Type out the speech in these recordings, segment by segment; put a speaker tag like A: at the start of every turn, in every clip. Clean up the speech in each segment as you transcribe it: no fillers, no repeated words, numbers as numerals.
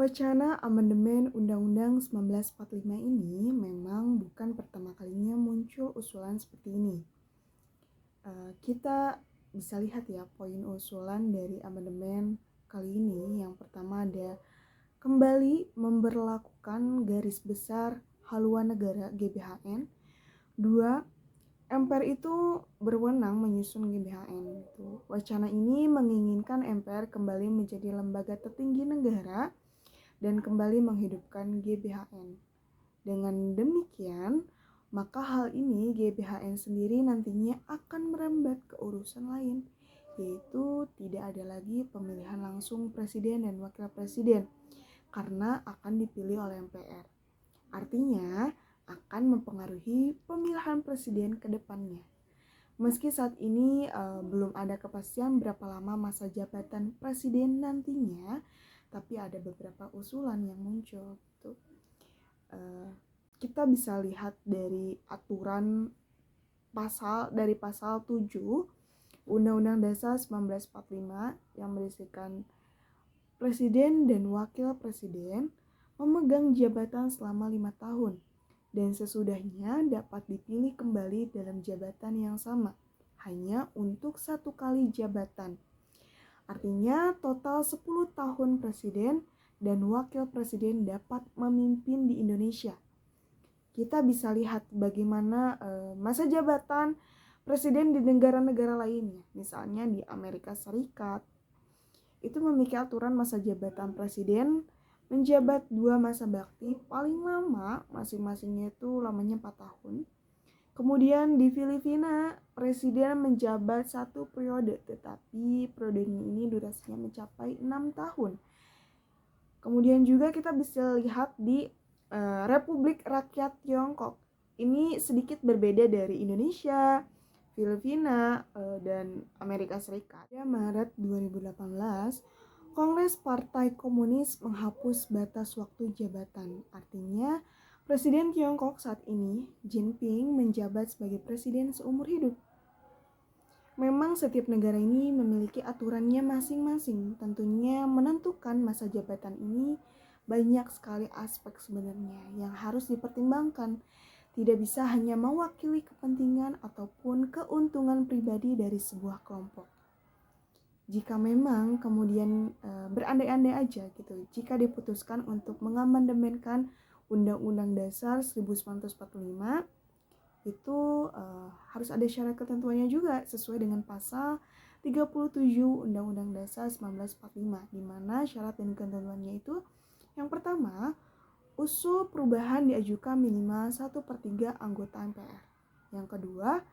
A: Wacana amandemen Undang-Undang 1945 ini memang bukan pertama kalinya muncul usulan seperti ini. Kita bisa lihat ya poin usulan dari amandemen kali ini. Yang pertama ada kembali memberlakukan garis besar haluan negara GBHN. Dua, MPR itu berwenang menyusun GBHN. Wacana ini menginginkan MPR kembali menjadi lembaga tertinggi negara dan kembali menghidupkan GBHN. Dengan demikian, maka hal ini GBHN sendiri nantinya akan merambat ke urusan lain, yaitu tidak ada lagi pemilihan langsung presiden dan wakil presiden karena akan dipilih oleh MPR. Artinya, akan mempengaruhi pemilihan presiden ke depannya. Meski saat ini belum ada kepastian berapa lama masa jabatan presiden nantinya, tapi ada beberapa usulan yang muncul. Kita bisa lihat dari aturan pasal 7 Undang-Undang Dasar 1945 yang berisikan presiden dan wakil presiden memegang jabatan selama 5 tahun dan sesudahnya dapat dipilih kembali dalam jabatan yang sama hanya untuk 1 kali jabatan. Artinya total 10 tahun presiden dan wakil presiden dapat memimpin di Indonesia. Kita bisa lihat bagaimana masa jabatan presiden di negara-negara lainnya. Misalnya di Amerika Serikat, itu memiliki aturan masa jabatan presiden menjabat 2 masa bakti paling lama, masing-masingnya itu lamanya 4 tahun. Kemudian di Filipina, presiden menjabat 1 periode, tetapi periode ini durasinya mencapai 6 tahun. Kemudian juga kita bisa lihat di Republik Rakyat Tiongkok. Ini sedikit berbeda dari Indonesia, Filipina, dan Amerika Serikat. Pada Maret 2018, Kongres Partai Komunis menghapus batas waktu jabatan. Artinya, Presiden Tiongkok saat ini, Jinping, menjabat sebagai presiden seumur hidup. Memang setiap negara ini memiliki aturannya masing-masing. Tentunya menentukan masa jabatan ini banyak sekali aspek sebenarnya yang harus dipertimbangkan. Tidak bisa hanya mewakili kepentingan ataupun keuntungan pribadi dari sebuah kelompok. Jika memang kemudian berandai-andai aja gitu, jika diputuskan untuk mengamandemenkan Undang-Undang Dasar 1945, itu harus ada syarat ketentuannya juga sesuai dengan pasal 37 Undang-Undang Dasar 1945, di mana syarat dan ketentuannya itu yang pertama, usul perubahan diajukan minimal 1/3 anggota MPR. Yang kedua,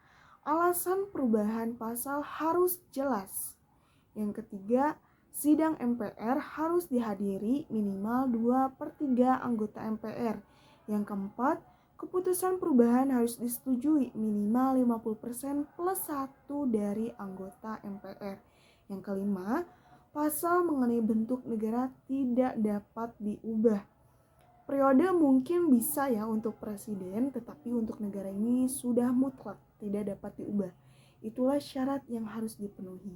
A: alasan perubahan pasal harus jelas. Yang ketiga, sidang MPR harus dihadiri minimal 2/3 anggota MPR. Yang keempat, keputusan perubahan harus disetujui minimal 50% plus 1 dari anggota MPR. Yang kelima, pasal mengenai bentuk negara tidak dapat diubah. Periode mungkin bisa ya untuk presiden, tetapi untuk negara ini sudah mutlak tidak dapat diubah. Itulah syarat yang harus dipenuhi.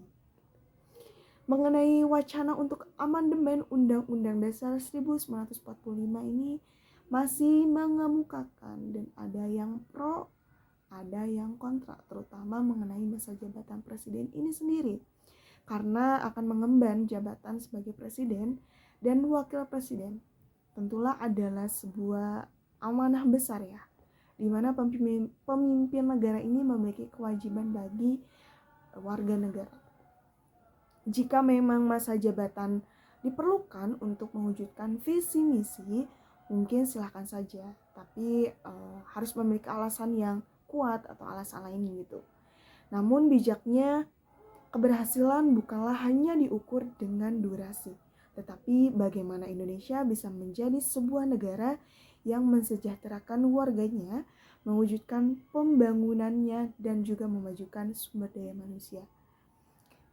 A: Mengenai wacana untuk amandemen Undang-Undang Dasar 1945 ini masih mengemukakan dan ada yang pro, ada yang kontra, terutama mengenai masa jabatan presiden ini sendiri. Karena akan mengemban jabatan sebagai presiden dan wakil presiden. Tentulah adalah sebuah amanah besar ya, di mana pemimpin negara ini memiliki kewajiban bagi warga negara. Jika memang masa jabatan diperlukan untuk mewujudkan visi misi, mungkin silahkan saja, tapi harus memiliki alasan yang kuat atau alasan lain gitu. Namun bijaknya, keberhasilan bukanlah hanya diukur dengan durasi, tetapi bagaimana Indonesia bisa menjadi sebuah negara yang mensejahterakan warganya, mewujudkan pembangunannya, dan juga memajukan sumber daya manusia.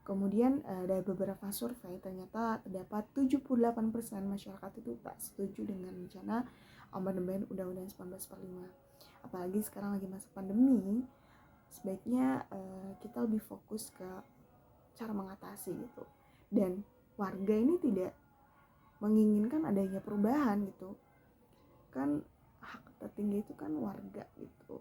A: Kemudian dari beberapa survei ternyata terdapat 78% masyarakat itu tak setuju dengan rencana amandemen Undang-Undang 1945. Apalagi sekarang lagi masa pandemi, sebaiknya kita lebih fokus ke cara mengatasi gitu. Dan warga ini tidak menginginkan adanya perubahan gitu kan. Hak tertinggi itu kan warga gitu.